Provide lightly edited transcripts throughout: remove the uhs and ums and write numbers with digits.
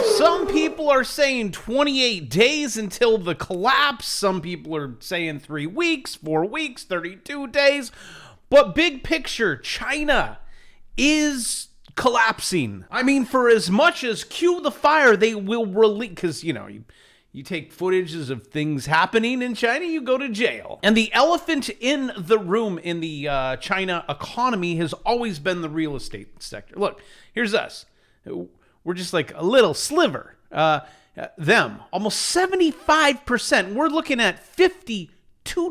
Some people are saying 28 days until the collapse. Some people are saying 3 weeks, 4 weeks, 32 days. But big picture, China is collapsing. I mean, for as much as cue the fire, they will release, because, you take footages of things happening in China, you go to jail. And the elephant in the room in the China economy has always been the real estate sector. Look, here's us. We're just like a little sliver. Them, almost 75%. We're looking at $52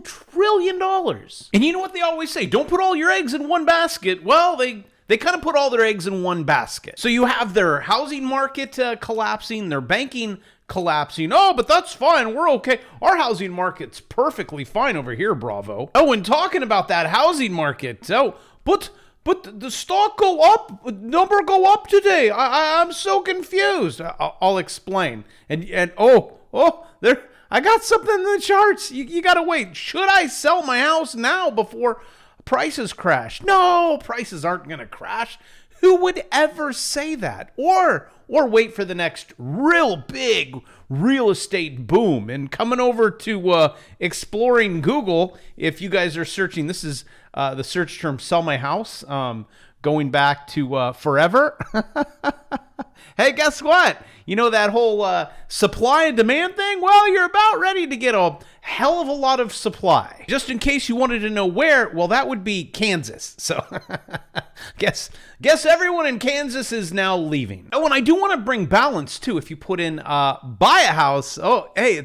trillion. And you know what they always say? Don't put all your eggs in one basket. Well, they kind of put all their eggs in one basket. So you have their housing market collapsing, their banking collapsing. Oh, but that's fine. We're okay. Our housing market's perfectly fine over here, bravo. Oh, and talking about that housing market. Oh, but the stock number go up today. I'm so confused. I'll explain. And there, I got something in the charts. You gotta wait. Should I sell my house now before prices crash? No, prices aren't gonna crash. Who would ever say that? Or wait for the next real big real estate boom. And coming over to exploring Google, if you guys are searching, this is the search term "sell my house," going back to forever. Hey, guess what? You know that whole supply and demand thing? Well, you're about ready to get a hell of a lot of supply. Just in case you wanted to know where, well, that would be Kansas. So guess everyone in Kansas is now leaving. Oh, and I do want to bring balance too. If you put in buy a house, oh, hey,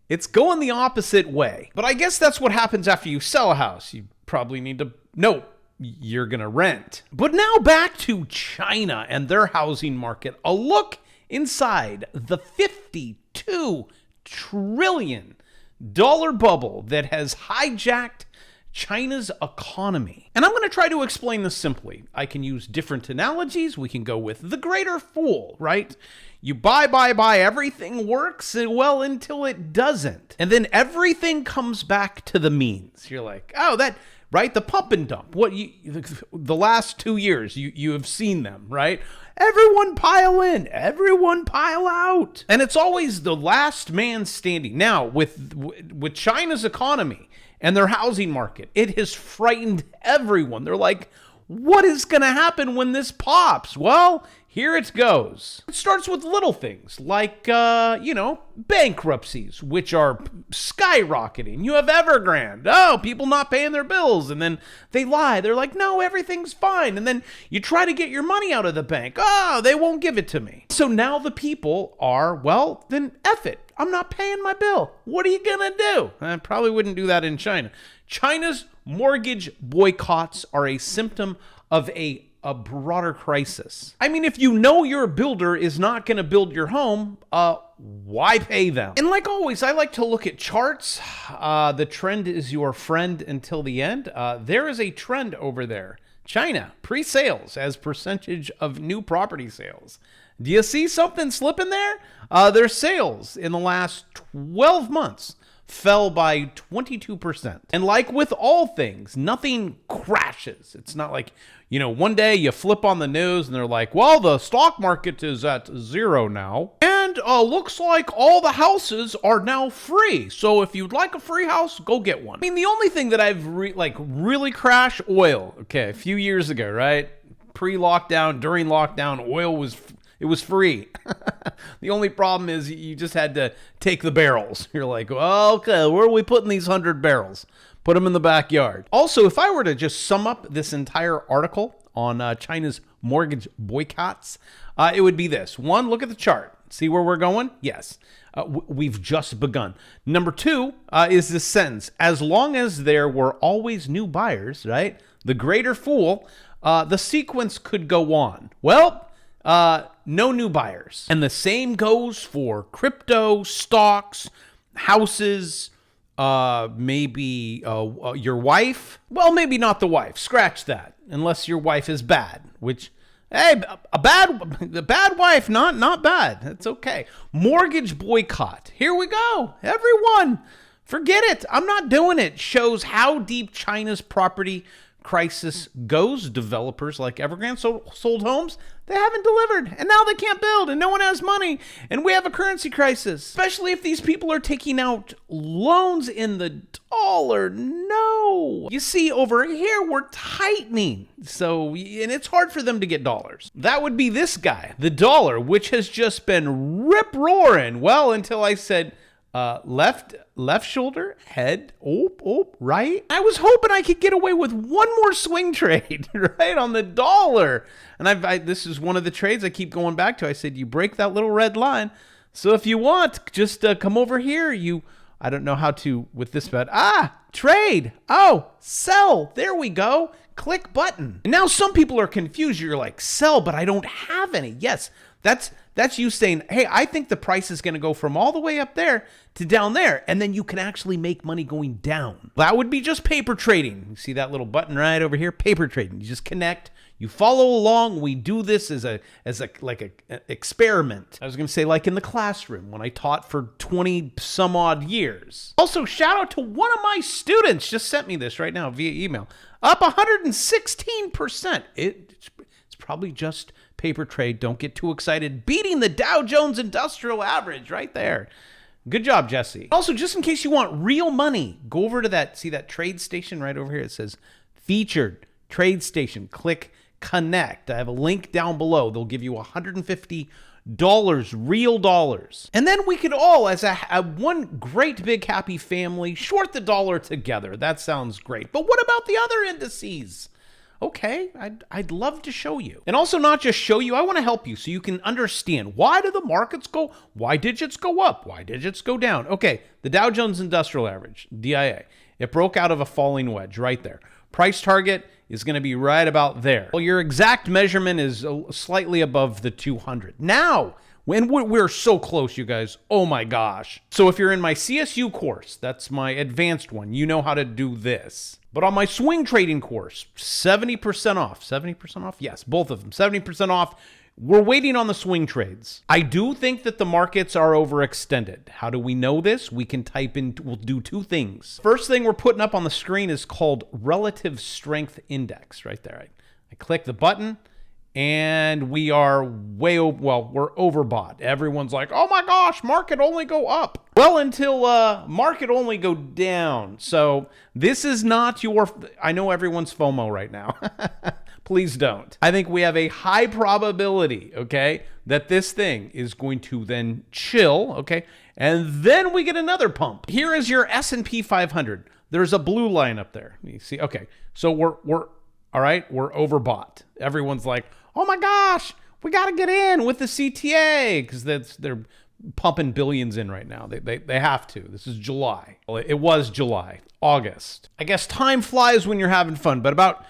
it's going the opposite way. But I guess that's what happens after you sell a house. You probably need to know you're going to rent. But now back to China and their housing market. A look inside the $52 trillion bubble that has hijacked China's economy. And I'm going to try to explain this simply. I can use different analogies. We can go with the greater fool, right? You buy, everything works, well, until it doesn't. And then everything comes back to the means. You're like, oh, that... right? The pump and dump. The last 2 years, you have seen them, right? Everyone pile in, everyone pile out. And it's always the last man standing. Now, with China's economy and their housing market, it has frightened everyone. They're like, what is going to happen when this pops? Well, here it goes. It starts with little things like, bankruptcies, which are skyrocketing. You have Evergrande. Oh, people not paying their bills. And then they lie. They're like, no, everything's fine. And then you try to get your money out of the bank. Oh, they won't give it to me. So now the people are, well, then F it. I'm not paying my bill. What are you going to do? I probably wouldn't do that in China. China's mortgage boycotts are a symptom of a broader crisis. I mean, if you know your builder is not going to build your home, why pay them? And like always, I like to look at charts. The trend is your friend until the end. There is a trend over there. China, pre-sales as percentage of new property sales. Do you see something slipping there? Their sales in the last 12 months fell by 22%. And like with all things, nothing crashes. It's not like, one day you flip on the news and they're like, well, the stock market is at zero now. And looks like all the houses are now free. So if you'd like a free house, go get one. I mean, the only thing that I've really crashed, oil. Okay, a few years ago, right? Pre-lockdown, during lockdown, oil was free. The only problem is you just had to take the barrels. You're like, well, okay, where are we putting these 100 barrels? Put them in the backyard. Also, if I were to just sum up this entire article on China's mortgage boycotts, it would be this. 1, look at the chart. See where we're going? Yes. We've just begun. Number 2 is this sentence. As long as there were always new buyers, right? The greater fool, the sequence could go on. Well, no new buyers. And the same goes for crypto, stocks, houses, maybe your wife. Well, maybe not the wife. Scratch that. Unless your wife is bad, which, hey, the bad wife, not bad. It's okay. Mortgage boycott. Here we go. Everyone, forget it. I'm not doing it. Shows how deep China's property crisis goes, developers like Evergrande sold homes, they haven't delivered, and now they can't build, and no one has money, and we have a currency crisis, especially if these people are taking out loans in the dollar. No. You see, over here, we're tightening, so, and it's hard for them to get dollars. That would be this guy, the dollar, which has just been rip-roaring, well, until I said, left shoulder, head, right. I was hoping I could get away with one more swing trade, right, on the dollar. And this is one of the trades I keep going back to. I said, you break that little red line. So if you want, just come over here. I don't know how to with this bet. Trade. Oh, sell. There we go. Click button. And now some people are confused. You're like, sell, but I don't have any. Yes, that's you saying, hey, I think the price is going to go from all the way up there to down there, and then you can actually make money going down. That would be just paper trading. You see that little button right over here? Paper trading. You just connect. You follow along. We do this as an experiment. I was going to say like in the classroom when I taught for 20 some odd years. Also, shout out to one of my students. Just sent me this right now via email. Up 116%. It's probably just paper trade. Don't get too excited. Beating the Dow Jones Industrial Average right there. Good job, Jesse. Also, just in case you want real money, go over to that trade station right over here. It says featured trade station. Click connect. I have a link down below. They'll give you $150 real dollars. And then we could all, as a one great big happy family, short the dollar together. That sounds great. But what about the other indices? Okay, I'd love to show you. And also not just show you, I want to help you so you can understand why do the markets go, why digits go up, why digits go down. Okay, the Dow Jones Industrial Average, DIA, it broke out of a falling wedge right there. Price target is going to be right about there. Well, your exact measurement is slightly above the 200. Now, when we're so close, you guys, oh my gosh. So if you're in my CSU course, that's my advanced one, you know how to do this. But on my swing trading course, 70% off. 70% off? Yes, both of them. 70% off. We're waiting on the swing trades. I do think that the markets are overextended. How do we know this? We can type in, we'll do two things. First thing we're putting up on the screen is called Relative Strength Index right there. I click the button and we are we're overbought. Everyone's like, oh my gosh, market only go up. Well, until market only go down. So this is not I know everyone's FOMO right now. Please don't. I think we have a high probability, okay, that this thing is going to then chill, okay, and then we get another pump. Here is your S&P 500. There's a blue line up there. You see, okay, so we're all right, we're overbought. Everyone's like, oh my gosh, we got to get in with the CTA because they're pumping billions in right now. They have to. This is July. Well, it was July, August. I guess time flies when you're having fun, but about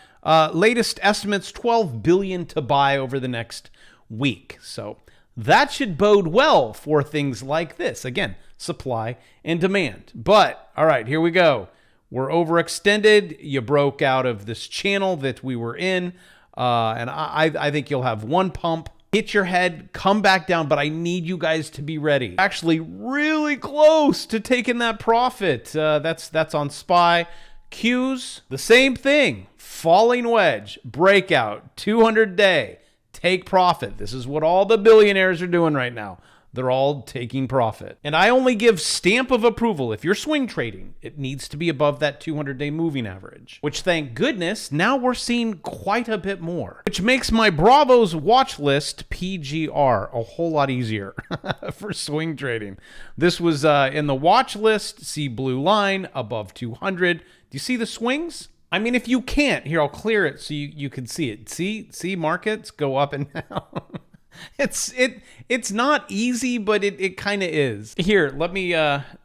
latest estimates, 12 billion to buy over the next week. So that should bode well for things like this. Again, supply and demand. But all right, here we go. We're overextended. You broke out of this channel that we were in. And I think you'll have one pump, hit your head, come back down, but I need you guys to be ready. Actually, really close to taking that profit. That's on SPY. Qs, the same thing. Falling wedge, breakout, 200-day, take profit. This is what all the billionaires are doing right now. They're all taking profit. And I only give stamp of approval. If you're swing trading, it needs to be above that 200-day moving average, which thank goodness, now we're seeing quite a bit more, which makes my Bravos watch list PGR a whole lot easier for swing trading. This was in the watch list, see blue line above 200. Do you see the swings? I mean, if you can't, here, I'll clear it so you can see it. See markets go up and down. It's not easy, but it kind of is. Here, let me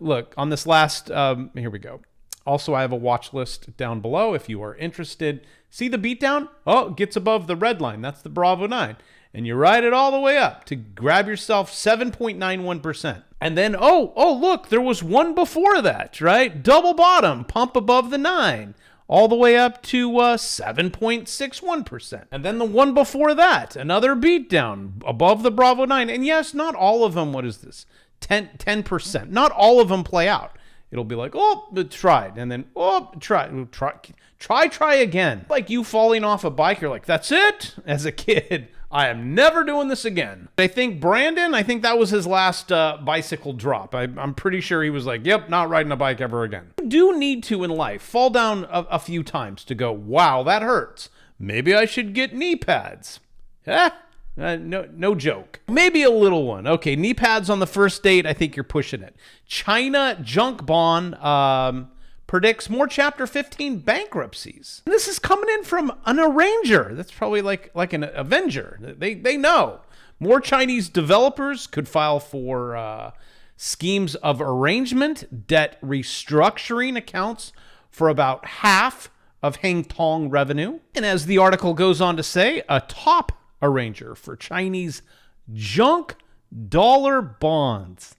look on this last, here we go. Also, I have a watch list down below if you are interested. See the beatdown? Oh, it gets above the red line. That's the Bravo 9. And you ride it all the way up to grab yourself 7.91%. And then, oh, look, there was one before that, right? Double bottom, pump above the 9. All the way up to 7.61%. And then the one before that, another beatdown above the Bravo 9. And yes, not all of them, what is this? 10%. Not all of them play out. it'll be like, oh, it tried. And then, oh, try again. Like you falling off a bike, you're like, that's it? As a kid, I am never doing this again. I think Brandon, I think that was his last bicycle drop. I'm pretty sure he was like, yep, not riding a bike ever again. You do need to in life fall down a few times to go, wow, that hurts. Maybe I should get knee pads. No joke. Maybe a little one. Okay, knee pads on the first date. I think you're pushing it. China junk bond predicts more Chapter 15 bankruptcies. This is coming in from an arranger. That's probably like an Avenger. They know. More Chinese developers could file for schemes of arrangement. Debt restructuring accounts for about half of Hang Tong revenue. And as the article goes on to say, a top arranger for Chinese junk dollar bonds.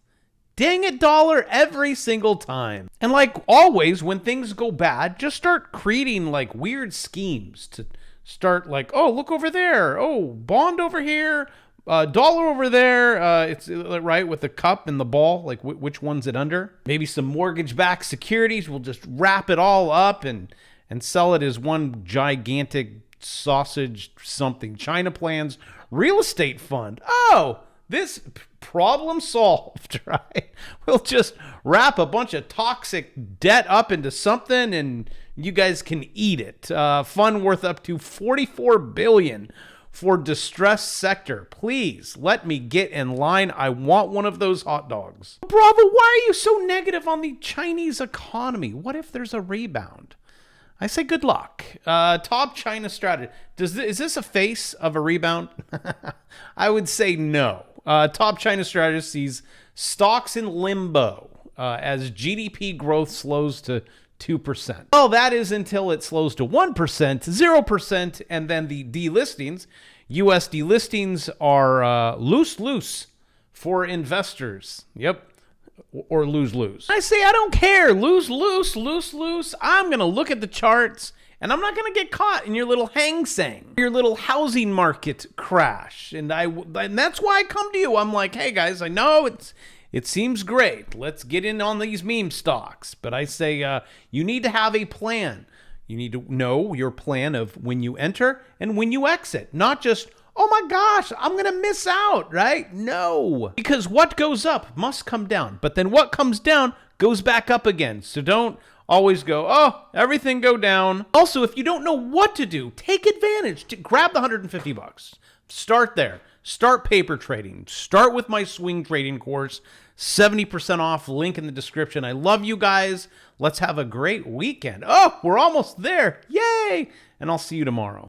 Dang it, dollar every single time. And like always, when things go bad, just start creating like weird schemes to start like, oh, look over there. Oh, bond over here. Dollar over there. It's right with the cup and the ball. Like which one's it under? Maybe some mortgage-backed securities. We'll just wrap it all up and sell it as one gigantic sausage something. China plans real estate fund. Oh, this problem solved, right? We'll just wrap a bunch of toxic debt up into something and you guys can eat it. Fund worth up to $44 billion for distressed sector. Please let me get in line. I want one of those hot dogs. Bravo, why are you so negative on the Chinese economy? What if there's a rebound? I say good luck. Top China strategy. Is this a face of a rebound? I would say no. Top China strategist sees stocks in limbo as GDP growth slows to 2%. Well, that is until it slows to 1%, 0%, and then the delistings. U.S. delistings are loose for investors. Yep. Or lose. I say I don't care. Lose. I'm going to look at the charts, and I'm not going to get caught in your little Hang Seng, your little housing market crash. And that's why I come to you. I'm like, hey, guys, I know it seems great. Let's get in on these meme stocks. But I say you need to have a plan. You need to know your plan of when you enter and when you exit, not just, oh my gosh, I'm going to miss out, right? No. Because what goes up must come down. But then what comes down goes back up again. So don't always go, oh, everything go down. Also, if you don't know what to do, take advantage. Grab the $150. Start there. Start paper trading. Start with my swing trading course. 70% off, link in the description. I love you guys. Let's have a great weekend. Oh, we're almost there. Yay. And I'll see you tomorrow.